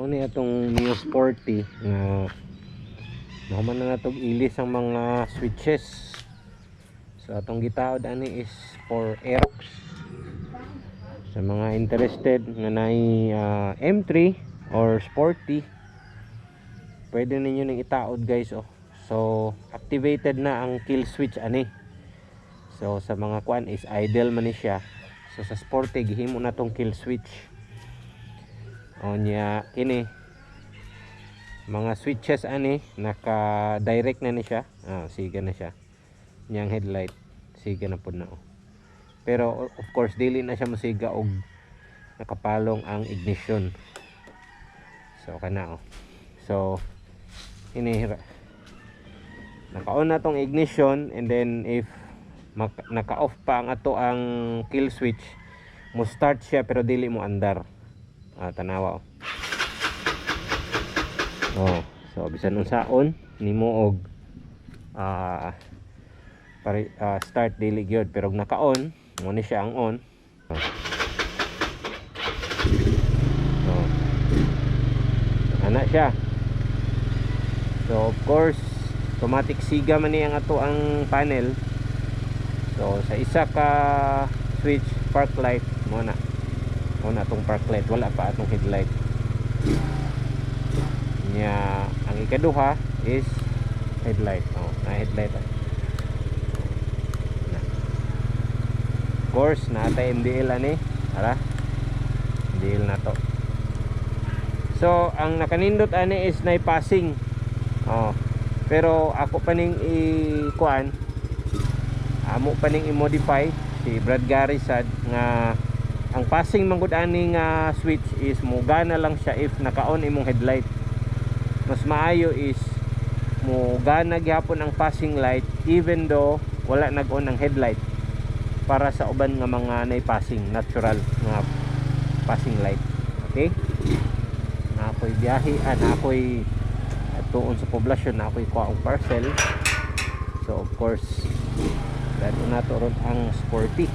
mo ni atong Neo Sporty nga nahuman na natong ilis ang mga switches. So atong gitaod ani is for Aerox. Sa mga interested nga nay M3 or Sporty, pwede ninyo ning itaod guys. So activated na ang kill switch ani. So sa mga kuan is idle man ni siya. So sa Sporty gihimo na tong kill switch. Nya kini mga switches ani naka direct na ni siya. Siga na siya. Nyang headlight siga na pud na. Pero of course dili na siya mosiga og nakapalong ang ignition. So kana So ini naka-on na tong ignition, and then if naka-off pa ang ato ang kill switch, mo start siya pero dili mo andar. Tanawa so bisan unsaon nimo og start dili gyud, pero naka-on mo ni siya ang on. Ana siya. So of course automatic siga man ni ang ato ang panel. So sa isa ka switch park light mo na tong park light, wala pa atong headlight nya. Ang ikaduha is headlight. Na headlight of course na atay MDL ani. MDL na to. So ang nakanindot ani is na passing. Pero ako pa ning i-kuan, amo pa ning i-modify si Brad Gary sad nga ang passing manggod ani nga switch is mugana lang siya if naka-on imong headlight. Mas maayo is mugana gyapon ang passing light even though wala nag-on ang headlight, para sa uban nga mga nay passing natural nga passing light. Okay, na ako'y biyahe, na ako'y tuon sa poblasyon, na ako'y kuha og parcel. So of course dahil na to ron ang Sporty.